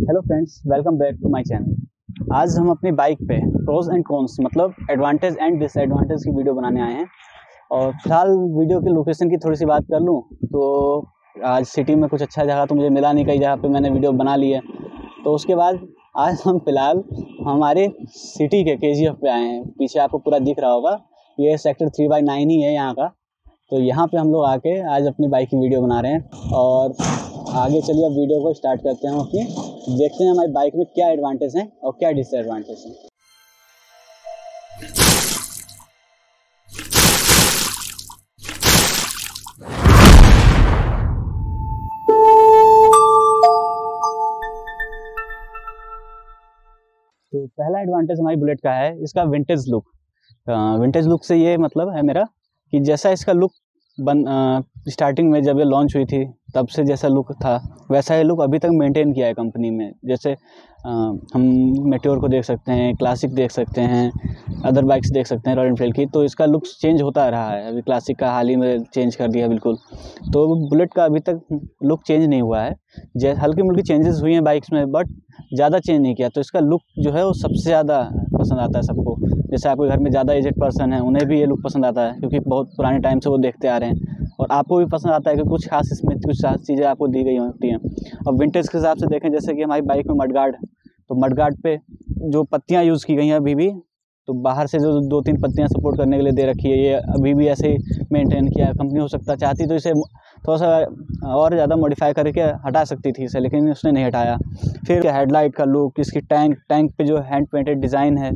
Hello friends, welcome back to my channel. आज हम अपनी बाइक पे प्रोज एंड कॉन्स मतलब एडवांटेज एंड डिसएडवांटेज की वीडियो बनाने आए हैं। और फिलहाल वीडियो के लोकेशन की थोड़ी सी बात कर लूँ तो आज सिटी में कुछ अच्छा जगह तो मुझे मिला नहीं, कई जगह पे मैंने वीडियो बना ली है। तो उसके बाद आज हम फिलहाल हमारे सिटी के KGF पे आए हैं। पीछे आपको पूरा दिख रहा होगा, ये सेक्टर 3/9 ही है यहाँ का। तो यहाँ पे हम लोग आके आज अपनी बाइक की वीडियो बना रहे हैं। और आगे चलिए अब वीडियो को स्टार्ट करते हैं। अपनी देखते हैं हमारी बाइक में क्या एडवांटेज हैं और क्या डिसएडवांटेज हैं। तो पहला एडवांटेज हमारी बुलेट का है इसका विंटेज लुक। विंटेज लुक से ये मतलब है मेरा कि जैसा इसका लुक स्टार्टिंग में जब ये लॉन्च हुई थी तब से जैसा लुक था वैसा ही लुक अभी तक मेंटेन किया है कंपनी में। जैसे हम मेट्योर को देख सकते हैं, क्लासिक देख सकते हैं, अदर बाइक्स देख सकते हैं रॉयल एनफील्ड की, तो इसका लुक चेंज होता रहा है। अभी क्लासिक का हाल ही में चेंज कर दिया बिल्कुल, तो बुलेट का अभी तक लुक चेंज नहीं हुआ है। जैसे हल्की मुल्की चेंजेस हुई हैं बाइक्स में, बट ज़्यादा चेंज नहीं किया। तो इसका लुक जो है वो सबसे ज़्यादा पसंद आता है सबको। जैसे आपके घर में ज़्यादा एजेड पर्सन है उन्हें भी ये लुक पसंद आता है, क्योंकि बहुत पुराने टाइम से वो देखते आ रहे हैं। और आपको भी पसंद आता है कि कुछ खास इसमें कुछ खास चीज़ें आपको दी गई होती हैं। अब विंटेज के हिसाब से देखें, जैसे कि हमारी बाइक में मडगार्ड, तो मडगार्ड पे जो पत्तियाँ यूज़ की गई हैं अभी भी, तो बाहर से जो 2-3 पत्तियाँ सपोर्ट करने के लिए दे रखी है, ये अभी भी ऐसे ही मेंटेन किया है। कंपनी हो सकता चाहती तो इसे थोड़ा सा और ज़्यादा मॉडिफाई करके हटा सकती थी इसे, लेकिन उसने नहीं हटाया। फिर हेडलाइट का लुक, इसकी टैंक पे जो हैंड पेंटेड डिज़ाइन है,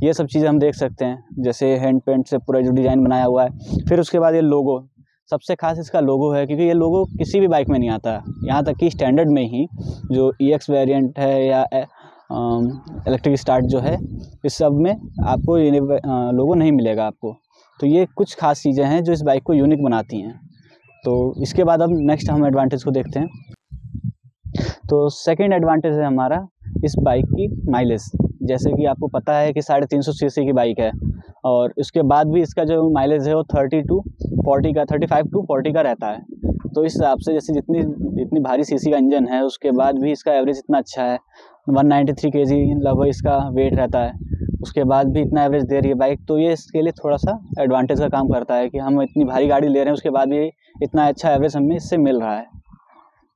ये सब चीज़ें हम देख सकते हैं। जैसे हैंड पेंट से पूरा जो डिज़ाइन बनाया हुआ है। फिर उसके बाद ये लोगो, सबसे खास इसका लोगो है, क्योंकि ये लोगो किसी भी बाइक में नहीं आता। यहाँ तक कि स्टैंडर्ड में ही जो EX वेरिएंट है या इलेक्ट्रिक स्टार्ट जो है, इस सब में आपको ये लोगो नहीं मिलेगा आपको। तो ये कुछ खास चीज़ें हैं जो इस बाइक को यूनिक बनाती हैं। तो इसके बाद अब नेक्स्ट हम एडवांटेज को देखते हैं। तो सेकंड एडवांटेज है हमारा इस बाइक की माइलेज। जैसे कि आपको पता है कि 350 सीसी की बाइक है, और उसके बाद भी इसका जो माइलेज है वो 35 टू 40 का रहता है। तो इस हिसाब से जैसे जितनी भारी सीसी का इंजन है, उसके बाद भी इसका एवरेज इतना अच्छा है। 193 kg लगभग इसका वेट रहता है, उसके बाद भी इतना एवरेज दे रही है बाइक। तो ये इसके लिए थोड़ा सा एडवांटेज का काम करता है कि हम इतनी भारी गाड़ी ले रहे हैं, उसके बाद भी इतना अच्छा एवरेज हमें इससे मिल रहा है।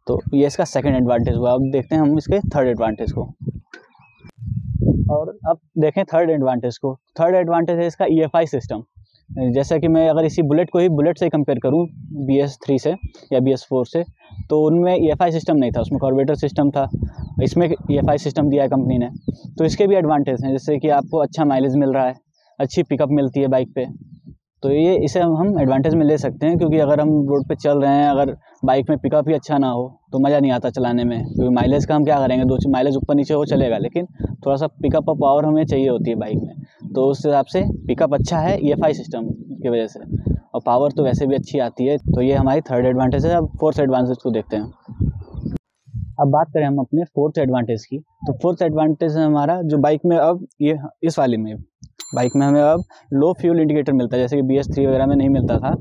तो ये इसका सेकंड एडवांटेज हुआ। अब देखते हैं हम इसके थर्ड एडवांटेज को। और अब देखें थर्ड एडवांटेज को। थर्ड एडवांटेज है इसका EFI सिस्टम। जैसा कि मैं अगर इसी बुलेट से कंपेयर करूं BS3 से या BS4 से, तो उनमें EFI सिस्टम नहीं था, उसमें कार्बोरेटर सिस्टम था। इसमें EFI सिस्टम दिया है कंपनी ने। तो इसके भी एडवांटेज हैं, जैसे कि आपको अच्छा माइलेज मिल रहा है, अच्छी पिकअप मिलती है बाइक पे। तो ये इसे हम एडवांटेज में ले सकते हैं, क्योंकि अगर हम रोड पे चल रहे हैं, अगर बाइक में पिकअप ही अच्छा ना हो तो मज़ा नहीं आता चलाने में। क्योंकि माइलेज का हम क्या करेंगे, 2 माइलेज ऊपर नीचे हो चलेगा, लेकिन थोड़ा सा पिकअप और पावर हमें चाहिए होती है बाइक में। तो उस हिसाब से पिकअप अच्छा है EFI सिस्टम की वजह से, और पावर तो वैसे भी अच्छी आती है। तो ये हमारी थर्ड एडवांटेज है। अब फोर्थ एडवांटेज को देखते हैं। अब बात करें हम अपने फोर्थ एडवांटेज की, तो फोर्थ एडवांटेज है हमारा जो बाइक में अब ये इस वाली में बाइक में हमें अब लो फ्यूल इंडिकेटर मिलता है, जैसे कि BS3 वगैरह में नहीं मिलता था।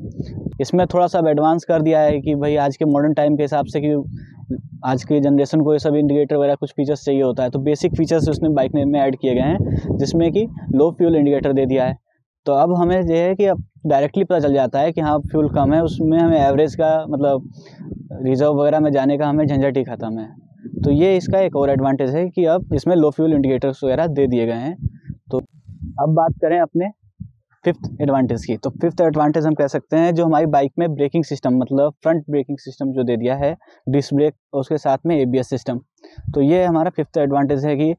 इसमें थोड़ा सा एडवांस कर दिया है कि भाई आज के मॉडर्न टाइम के हिसाब से, कि आज की जनरेशन को ये सब इंडिकेटर वगैरह कुछ फीचर्स चाहिए होता है। तो बेसिक फीचर्स उसने बाइक में ऐड किए गए हैं, जिसमें कि लो फ्यूल इंडिकेटर दे दिया है। तो अब हमें ये है कि अब डायरेक्टली पता चल जाता है कि हाँ फ्यूल कम है, उसमें हमें एवरेज का मतलब रिजर्व वगैरह में जाने का हमें झंझट ही ख़त्म है। तो ये इसका एक और एडवांटेज है कि अब इसमें लो फ्यूल इंडिकेटर्स वगैरह दे दिए गए हैं। तो अब बात करें अपने फिफ्थ एडवांटेज की, तो फिफ्थ एडवांटेज हम कह सकते हैं जो हमारी बाइक में ब्रेकिंग सिस्टम मतलब फ्रंट ब्रेकिंग सिस्टम जो दे दिया है, डिस्क ब्रेक और उसके साथ में ABS सिस्टम। तो ये हमारा फिफ्थ एडवांटेज है कि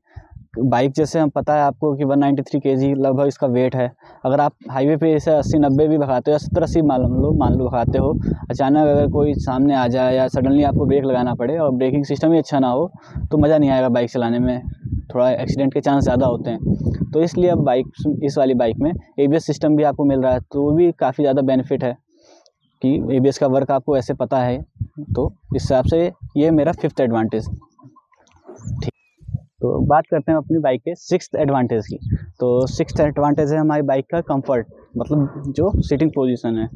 बाइक, जैसे हम पता है आपको कि 193 kg लगभग इसका वेट है। अगर आप हाईवे पे इसे 80-90 भी भगाते हो या 70-80 मान लो भगाते हो, अचानक अगर कोई सामने आ जाए या सडनली आपको ब्रेक लगाना पड़े और ब्रेकिंग सिस्टम ही अच्छा ना हो, तो मज़ा नहीं आएगा बाइक चलाने में, थोड़ा एक्सीडेंट के चांस ज़्यादा होते हैं। तो इसलिए अब इस वाली बाइक में ABS सिस्टम भी आपको मिल रहा है, तो वो भी काफ़ी ज़्यादा बेनिफिट है कि ABS का वर्क आपको ऐसे पता है। तो इस हिसाब से ये मेरा फिफ्थ एडवांटेज। ठीक, तो बात करते हैं अपनी बाइक के सिक्स्थ एडवांटेज की। तो सिक्स्थ एडवांटेज है हमारी बाइक का कंफर्ट, मतलब जो सीटिंग पोजीशन है।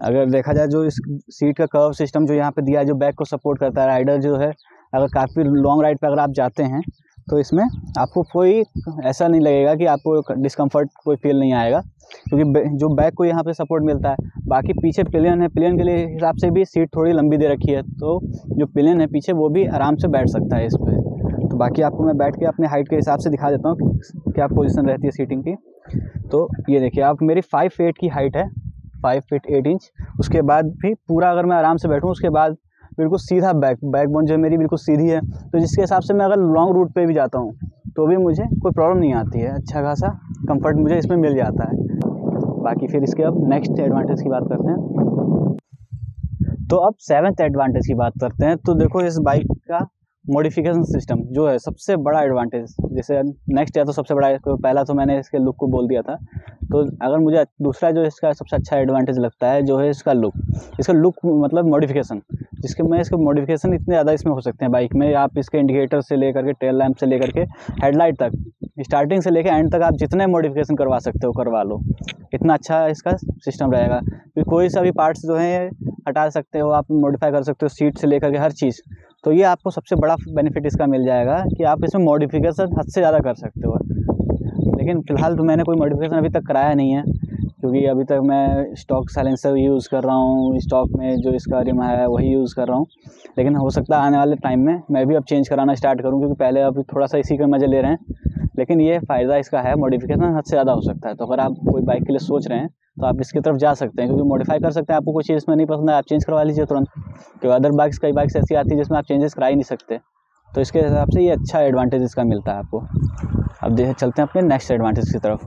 अगर देखा जाए जो इस सीट का कर्व सिस्टम जो यहाँ पे दिया है, जो बैक को सपोर्ट करता है, राइडर जो है अगर काफ़ी लॉन्ग राइड पे अगर आप जाते हैं तो इसमें आपको कोई ऐसा नहीं लगेगा कि आपको डिस्कम्फर्ट कोई फील नहीं आएगा, क्योंकि जो बैक को यहाँ पे सपोर्ट मिलता है। बाकी पीछे पिलियन है, पिलियन के लिए हिसाब से भी सीट थोड़ी लंबी दे रखी है, तो जो पिलियन है पीछे वो भी आराम से बैठ सकता है इस पर। तो बाकी आपको मैं बैठ के अपने हाइट के हिसाब से दिखा देता हूँ कि क्या पोजीशन रहती है सीटिंग की। तो ये देखिए आप, मेरी 5 फीट की हाइट है, 5 फीट 8 इंच। उसके बाद भी पूरा अगर मैं आराम से बैठूँ, उसके बाद बिल्कुल सीधा बैकबोन जो है मेरी बिल्कुल सीधी है, तो जिसके हिसाब से मैं अगर लॉन्ग रूट पे भी जाता हूँ तो भी मुझे कोई प्रॉब्लम नहीं आती है, अच्छा खासा कंफर्ट मुझे इसमें मिल जाता है। बाकी फिर इसके अब नेक्स्ट एडवांटेज की बात करते हैं। तो अब 7th एडवांटेज की बात करते हैं। तो देखो इस बाइक का मॉडिफिकेशन सिस्टम जो है सबसे बड़ा एडवांटेज, जैसे नेक्स्ट है तो सबसे बड़ा है, तो पहला तो मैंने इसके लुक को बोल दिया था। तो अगर मुझे दूसरा जो इसका सबसे अच्छा एडवांटेज लगता है जो है इसका लुक। इसका लुक मतलब मॉडिफिकेशन, जिसके मैं इसके मॉडिफिकेशन इतने ज़्यादा इसमें हो सकते हैं बाइक में। आप इसके इंडिकेटर से लेकर के, टेल लैंप से लेकर के, हेडलाइट तक, स्टार्टिंग से लेकर एंड तक आप जितने मॉडिफिकेशन करवा सकते हो करवा लो, इतना अच्छा इसका सिस्टम रहेगा। फिर कोई सा भी पार्ट्स जो है हटा सकते हो, आप मॉडिफाई कर सकते हो, सीट से लेकर के हर चीज़। तो ये आपको सबसे बड़ा बेनिफिट इसका मिल जाएगा कि आप इसमें मॉडिफिकेशन हद से ज़्यादा कर सकते हो। लेकिन फ़िलहाल तो मैंने कोई मॉडिफिकेशन अभी तक कराया नहीं है, क्योंकि अभी तक मैं स्टॉक साइलेंसर यूज़ कर रहा हूँ, स्टॉक में जो इसका रिम है वही यूज़ कर रहा हूँ। लेकिन हो सकता है आने वाले टाइम में मैं भी अब चेंज कराना स्टार्ट करूँ, क्योंकि पहले अभी थोड़ा सा इसी के मज़े ले रहे हैं। लेकिन ये फ़ायदा इसका है, मॉडिफिकेशन हद से ज़्यादा हो सकता है। तो अगर आप कोई बाइक के लिए सोच रहे हैं तो आप इसकी तरफ जा सकते हैं, क्योंकि मॉडिफाई कर सकते हैं। आपको कोई चीज़ इसमें नहीं पसंद है, आप चेंज करवा लीजिए तुरंत, क्योंकि अदर बाइक्स, कई बाइक्स ऐसी आती है जिसमें आप चेंजेस करा ही नहीं सकते। तो इसके हिसाब से ये अच्छा एडवांटेज इसका मिलता है आपको। अब चलते हैं अपने नेक्स्ट एडवांटेज की तरफ।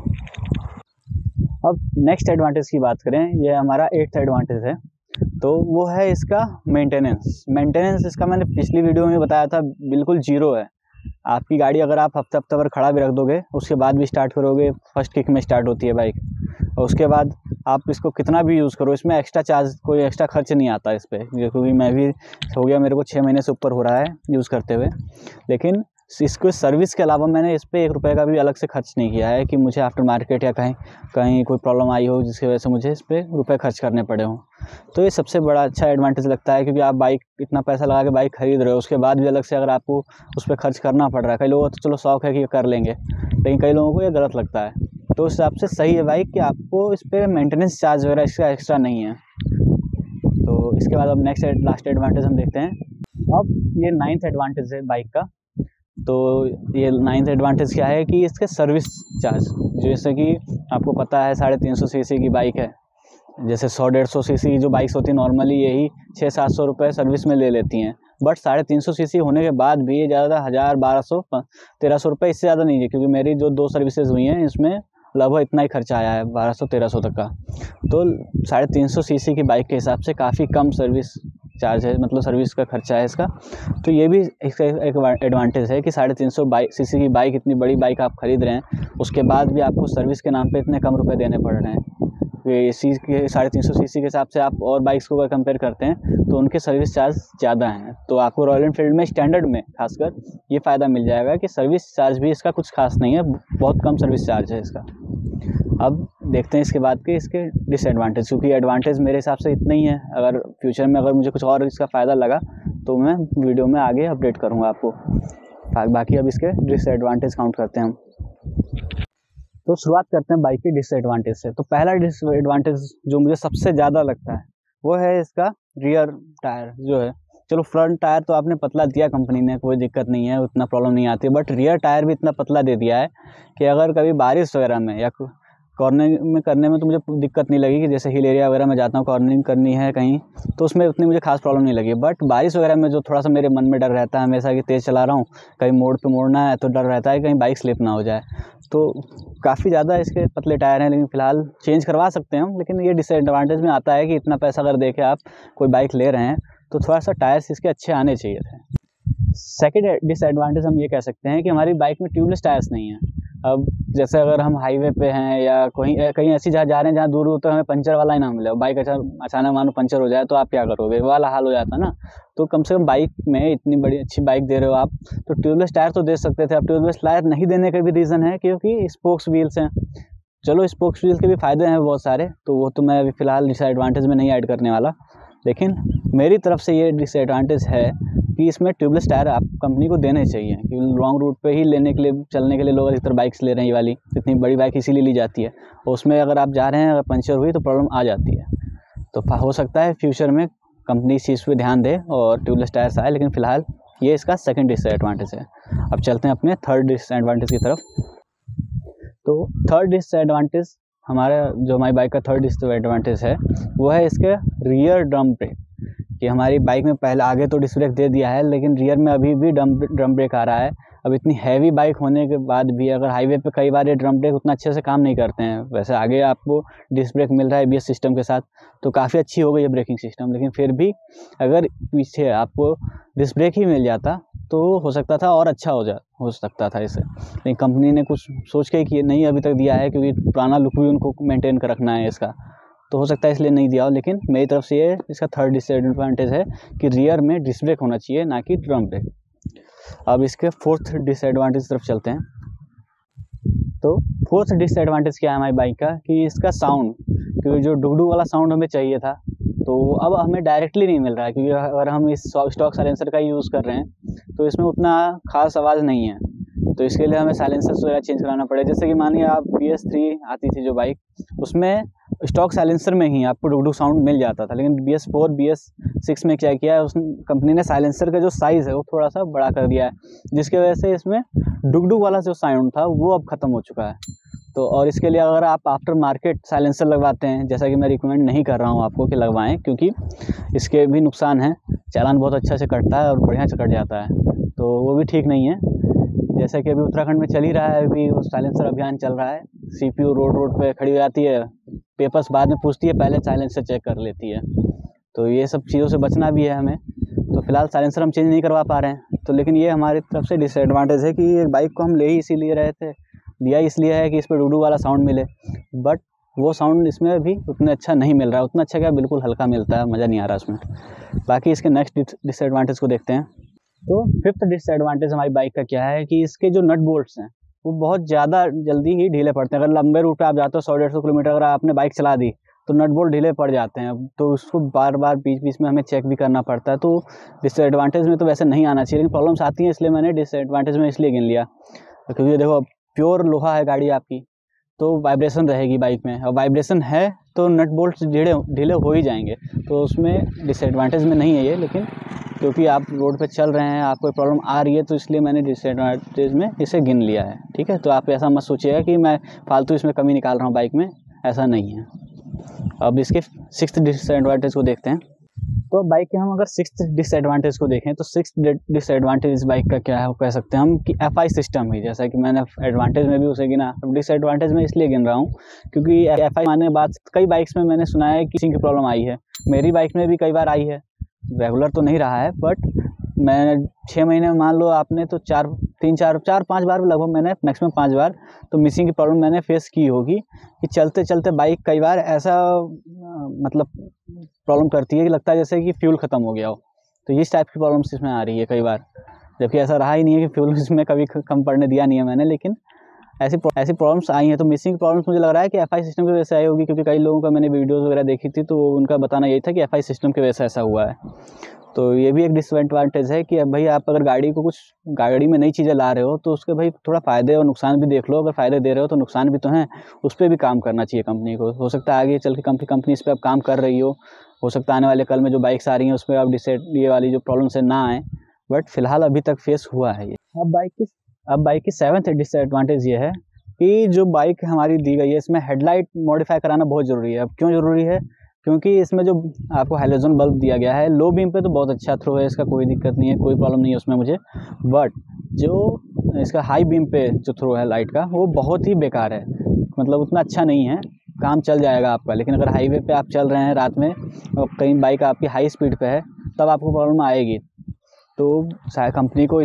अब नेक्स्ट एडवांटेज की बात करें, ये हमारा 8th एडवांटेज है, तो वो है इसका मेंटेनेंस। मेंटेनेंस इसका मैंने पिछली वीडियो में बताया था, बिल्कुल जीरो है। आपकी गाड़ी अगर आप हफ्ता भर खड़ा भी रख दोगे, उसके बाद भी स्टार्ट करोगे, फर्स्ट किक में स्टार्ट होती है बाइक, और उसके बाद आप इसको कितना भी यूज़ करो, इसमें एक्स्ट्रा चार्ज, कोई एक्स्ट्रा खर्च नहीं आता इस पर, क्योंकि मैं भी हो गया, मेरे को 6 महीने से ऊपर हो रहा है यूज़ करते हुए। लेकिन इसको सर्विस के अलावा मैंने इस पर 1 रुपये का भी अलग से खर्च नहीं किया है कि मुझे आफ्टर मार्केट या कहीं कोई प्रॉब्लम आई हो जिसकी वजह से मुझे इस पर रुपये खर्च करने पड़े हों। तो ये सबसे बड़ा अच्छा एडवांटेज लगता है, क्योंकि आप बाइक इतना पैसा लगा के बाइक खरीद रहे हो, उसके बाद भी अलग से अगर आपको उस पर खर्च करना पड़ रहा है। कई लोगों को तो चलो शौक है कि कर लेंगे, लेकिन कई लोगों को ये गलत लगता है। तो उस हिसाब से सही है बाइक कि आपको इस पर मेंटेनेंस चार्ज वगैरह इसका एक्स्ट्रा नहीं है। तो इसके बाद अब नेक्स्ट लास्ट एडवांटेज हम देखते हैं। अब ये 9th एडवांटेज है बाइक का। तो ये 9th एडवांटेज क्या है कि इसके सर्विस चार्ज, जैसे कि आपको पता है 350 सीसी की बाइक है, जैसे 100-150 सीसी की जो बाइक्स होती हैं नॉर्मली यही 600-700 रुपये सर्विस में ले लेती हैं। बट 350 सीसी होने के बाद भी ये ज़्यादा 1000-1200-1300 रुपये, इससे ज़्यादा नहीं है, क्योंकि मेरी जो 2 सर्विसेज हुई हैं इसमें लगभग इतना ही खर्चा आया है, 1200-1300 तक का। तो 350 सीसी की बाइक के हिसाब से काफ़ी कम सर्विस चार्ज है, मतलब सर्विस का खर्चा है इसका। तो ये भी इसका एक एडवांटेज है कि 350 सीसी की बाइक, इतनी बड़ी बाइक आप खरीद रहे हैं, उसके बाद भी आपको सर्विस के नाम पे इतने कम रुपए देने पड़ रहे हैं। इसी के 350 सीसी के हिसाब से आप और बाइक्स को अगर कंपेयर करते हैं तो उनके सर्विस चार्ज ज़्यादा हैं। तो आपको रॉयल एनफील्ड में स्टैंडर्ड में खासकर ये फ़ायदा मिल जाएगा कि सर्विस चार्ज भी इसका कुछ खास नहीं है, बहुत कम सर्विस चार्ज है इसका। अब देखते हैं इसके बाद के इसके डिसएडवांटेज, क्योंकि एडवांटेज मेरे हिसाब से इतना ही है। अगर फ्यूचर में अगर मुझे कुछ और इसका फ़ायदा लगा तो मैं वीडियो में आगे अपडेट करूँगा आपको। बाकी अब इसके डिसएडवांटेज काउंट करते हैं हम। तो शुरुआत करते हैं बाइक के डिसएडवांटेज से। तो पहला डिसएडवांटेज जो मुझे सबसे ज़्यादा लगता है वो है इसका रियर टायर जो है। चलो फ्रंट टायर तो आपने पतला दिया कंपनी ने, कोई दिक्कत नहीं है, उतना प्रॉब्लम नहीं आती, बट रियर टायर भी इतना पतला दे दिया है कि अगर कभी बारिश वगैरह में या कॉर्नरिंग में करने में तो मुझे दिक्कत नहीं लगी, कि जैसे हिल एरिया वगैरह में जाता हूँ, कॉर्नरिंग करनी है कहीं, तो उसमें उतनी मुझे खास प्रॉब्लम नहीं लगी। बट बारिश वगैरह में जो थोड़ा सा मेरे मन में डर रहता है हमेशा कि तेज़ चला रहा हूँ, कहीं मोड़ पे मोड़ना है तो डर रहता है कहीं बाइक स्लिप ना हो जाए। तो काफ़ी ज़्यादा इसके पतले टायर हैं, लेकिन फ़िलहाल चेंज करवा सकते हैं हम। लेकिन ये डिसएडवांटेज में आता है कि इतना पैसा अगर दे के आप कोई बाइक ले रहे हैं तो थोड़ा सा टायर्स इसके अच्छे आने चाहिए थे। सेकेंड डिसएडवांटेज हम ये कह सकते हैं कि हमारी बाइक में ट्यूबलेस टायर्स नहीं हैं। अब जैसे अगर हम हाईवे पे हैं या कहीं ऐसी जगह जा रहे हैं जहाँ दूर दूर तक हमें पंचर वाला ही ना मिले, बाइक अचानक मानो पंचर हो जाए तो आप क्या करोगे, वो वाला हाल हो जाता ना। तो कम से कम बाइक में इतनी बड़ी अच्छी बाइक दे रहे हो आप, तो ट्यूबलेस टायर तो दे सकते थे। अब ट्यूबलेस टायर नहीं देने का भी रीज़न है क्योंकि स्पोक्स व्हील्स हैं। चलो स्पोक्स व्हील्स के भी फ़ायदे हैं बहुत सारे, तो वो तो मैं अभी फ़िलहाल डिसएडवांटेज में नहीं ऐड करने वाला। लेकिन मेरी तरफ से ये डिसएडवांटेज है कि इसमें ट्यूबलेस टायर आप कंपनी को देने चाहिए, क्योंकि लॉन्ग रूट पे ही लेने के लिए, चलने के लिए लोग अधिकतर बाइक्स ले रहे हैं। ये वाली इतनी बड़ी बाइक इसीलिए ली जाती है, और उसमें अगर आप जा रहे हैं, अगर पंचर हुई तो प्रॉब्लम आ जाती है। तो हो सकता है फ्यूचर में कंपनी इस चीज़ पे ध्यान दे और ट्यूबलेस टायर्स आए, लेकिन फ़िलहाल ये इसका सेकंड डिसएडवांटेज है। अब चलते हैं अपने थर्ड डिसएडवांटेज की तरफ। तो थर्ड डिसएडवांटेज हमारा, जो हमारी बाइक का थर्ड डिसएडवांटेज है, वो है इसके रियर ड्रम ब्रेक। कि हमारी बाइक में पहले आगे तो डिस्क ब्रेक दे दिया है, लेकिन रियर में अभी भी ड्रम ब्रेक आ रहा है। अब इतनी हैवी बाइक होने के बाद भी अगर हाईवे पे कई बार ये ड्रम ब्रेक उतना अच्छे से काम नहीं करते हैं। वैसे आगे आपको डिस्क ब्रेक मिल रहा है ABS सिस्टम के साथ, तो काफ़ी अच्छी हो गई है ब्रेकिंग सिस्टम, लेकिन फिर भी अगर पीछे आपको डिस्क ब्रेक ही मिल जाता तो हो सकता था और अच्छा हो सकता था इसे। लेकिन कंपनी ने कुछ सोच के कि नहीं अभी तक दिया है, क्योंकि पुराना लुक भी उनको मेंटेन कर रखना है इसका, तो हो सकता है इसलिए नहीं दिया हो। लेकिन मेरी तरफ से ये इसका थर्ड डिसएडवांटेज है कि रियर में डिस्क ब्रेक होना चाहिए, ना कि ड्रम ब्रेक। अब इसके फोर्थ डिसएडवांटेज तरफ चलते हैं। तो फोर्थ डिसएडवांटेज क्या है हमारी बाइक का, कि इसका साउंड, क्योंकि जो डुगडुग वाला साउंड हमें चाहिए था तो अब हमें डायरेक्टली नहीं मिल रहा है, क्योंकि अगर हम इस स्टॉक साइलेंसर का यूज़ कर रहे हैं तो इसमें उतना खास आवाज़ नहीं है। तो इसके लिए हमें साइलेंसर्स वगैरह चेंज कराना पड़ेगा। जैसे कि मानिए आप BS3 आती थी जो बाइक, उसमें स्टॉक साइलेंसर में ही आपको डुगडुग साउंड मिल जाता था, लेकिन BS4 BS6 में क्या किया है, उस कंपनी ने साइलेंसर का जो साइज़ है वो थोड़ा सा बड़ा कर दिया है, जिसकी वजह से इसमें डुगडुग वाला जो साउंड था वो अब ख़त्म हो चुका है। तो और इसके लिए अगर आप आफ्टर मार्केट साइलेंसर लगवाते हैं, जैसा कि मैं रिकमेंड नहीं कर रहा हूँ आपको कि लगवाएं, क्योंकि इसके भी नुकसान हैं। चालान बहुत अच्छा से कटता है और बढ़िया से कट जाता है, तो वो भी ठीक नहीं है। जैसा कि अभी उत्तराखंड में चल ही रहा है, अभी वो साइलेंसर अभियान चल रहा है। CPU रोड पे खड़ी हो जाती है, पेपर्स बाद में पूछती है, पहले साइलेंसर चेक कर लेती है। तो ये सब चीज़ों से बचना भी है हमें। तो फिलहाल साइलेंसर हम चेंज नहीं करवा पा रहे हैं, तो लेकिन ये हमारी तरफ से डिसएडवांटेज है कि ये बाइक को हम ले ही इसीलिए रहे थे, लिया इसलिए है कि इस पर डुगडुग वाला साउंड मिले, बट वो साउंड इसमें भी उतना अच्छा नहीं मिल रहा है। उतना अच्छा क्या, बिल्कुल हल्का मिलता है, मज़ा नहीं आ रहा उसमें। बाकी इसके नेक्स्ट डिसएडवांटेज को देखते हैं। तो फिफ्थ डिसएडवांटेज हमारी बाइक का क्या है कि इसके जो नट बोल्ट्स हैं वो बहुत ज़्यादा जल्दी ही ढीले पड़ते हैं। अगर लंबे रूट पे आप जाते हो 100-150 किलोमीटर, अगर आपने बाइक चला दी तो नट बोल्ट ढीले पड़ जाते हैं, तो उसको बार बार बीच में हमें चेक भी करना पड़ता है। तो डिसएडवांटेज में तो वैसे नहीं आना चाहिए, लेकिन प्रॉब्लम्स आती हैं, इसलिए मैंने डिसएडवांटेज में इसलिए गिन लिया, क्योंकि देखो प्योर लोहा है गाड़ी आपकी, तो वाइब्रेशन रहेगी बाइक में, और वाइब्रेशन है तो नट बोल्ट ढीले हो ही जाएंगे। तो उसमें डिसएडवांटेज में नहीं है ये, लेकिन क्योंकि आप रोड पे चल रहे हैं, आपको प्रॉब्लम आ रही है, तो इसलिए मैंने डिसएडवांटेज में इसे गिन लिया है। ठीक है, तो आप ऐसा मत सोचिएगा कि मैं फालतू इसमें कमी निकाल रहा हूँ बाइक में, ऐसा नहीं है। अब इसके सिक्स्थ डिसएडवांटेज को देखते हैं। तो बाइक के हम अगर सिक्स्थ डिसएडवांटेज को देखें तो सिक्स्थ डिसएडवांटेज इस बाइक का क्या है, वो कह सकते हैं हम कि FI सिस्टम ही, जैसा कि मैंने एडवांटेज में भी उसे गिना, डिसएडवांटेज में इसलिए गिन रहा हूँ क्योंकि FI आने के बाद कई बाइक्स में मैंने सुना है कि किसी की प्रॉब्लम आई है। मेरी बाइक में भी कई बार आई है, रेगुलर तो नहीं रहा है, बट मैं 6 महीने में मान लो आपने तो 4-5 बार लगभग, मैंने मैक्सिमम 5 बार तो मिसिंग की प्रॉब्लम मैंने फेस की होगी कि चलते चलते बाइक कई बार ऐसा मतलब प्रॉब्लम करती है कि लगता है जैसे कि फ्यूल ख़त्म हो गया हो। तो इस टाइप की प्रॉब्लम्स इसमें आ रही है कई बार, जबकि ऐसा रहा ही नहीं है कि फ्यूल इसमें कभी कम पड़ने दिया नहीं है मैंने, लेकिन ऐसी प्रॉब्लम्स आई हैं। तो मिसिंग प्रॉब्लम्स मुझे लग रहा है कि FI सिस्टम की वजह से आई होगी, क्योंकि कई लोगों का मैंने वीडियोज़ वगैरह देखी थी तो उनका बताना यही था कि FI सिस्टम की वजह से ऐसा हुआ है। तो ये भी एक डिसएडवांटेज है कि अब भाई आप अगर गाड़ी में नई चीज़ें ला रहे हो तो उसके भाई थोड़ा फ़ायदे और नुकसान भी देख लो। अगर फ़ायदे दे रहे हो तो नुकसान भी तो हैं, उस पर भी काम करना चाहिए कंपनी को। हो सकता है आगे चल के कंपनी इस पर अब काम कर रही हो सकता है आने वाले कल में जो बाइक्स आ रही हैं उस पर अब ये वाली जो प्रॉब्लम्स है ना आए, बट फिलहाल अभी तक फेस हुआ है ये। अब बाइक की सेवन्थ डिसएडवांटेज ये है कि जो बाइक हमारी दी गई है इसमें हेडलाइट मॉडिफाई कराना बहुत ज़रूरी है। अब क्यों ज़रूरी है, क्योंकि इसमें जो आपको हैलोजन बल्ब दिया गया है, लो बीम पे तो बहुत अच्छा थ्रो है, इसका कोई दिक्कत नहीं है, कोई प्रॉब्लम नहीं है उसमें मुझे, बट जो इसका हाई बीम पे जो थ्रो है लाइट का वो बहुत ही बेकार है, मतलब उतना अच्छा नहीं है। काम चल जाएगा आपका, लेकिन अगर हाईवे पे आप चल रहे हैं रात में और कहीं बाइक आपकी हाई स्पीड पे है तब आपको प्रॉब्लम आएगी। तो शायद कंपनी को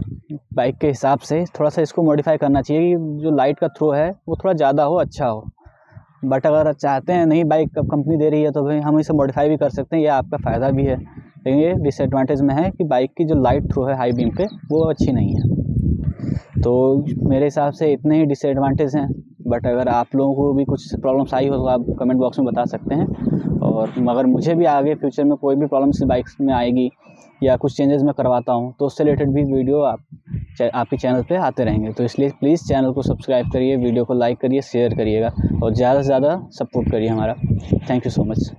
बाइक के हिसाब से थोड़ा सा इसको मॉडिफाई करना चाहिए कि जो लाइट का थ्रो है वो थोड़ा ज़्यादा हो, अच्छा हो। बट अगर चाहते हैं नहीं बाइक कंपनी दे रही है तो भाई हम इसे मॉडिफाई भी कर सकते हैं, ये आपका फ़ायदा भी है। लेकिन ये डिसएडवांटेज में है कि बाइक की जो लाइट थ्रो है हाई बीम पे वो अच्छी नहीं है। तो मेरे हिसाब से इतने ही डिसएडवांटेज हैं, बट अगर आप लोगों को भी कुछ प्रॉब्लम्स आई हो तो आप कमेंट बॉक्स में बता सकते हैं। और मगर मुझे भी आगे फ्यूचर में कोई भी प्रॉब्लम इस बाइक्स में आएगी या कुछ चेंजेस मैं करवाता हूँ तो उससे रिलेटेड भी वीडियो आपके चैनल पे आते रहेंगे। तो इसलिए प्लीज़ चैनल को सब्सक्राइब करिए, वीडियो को लाइक करिए, शेयर करिएगा और ज़्यादा से ज़्यादा सपोर्ट करिए हमारा। Thank you so much.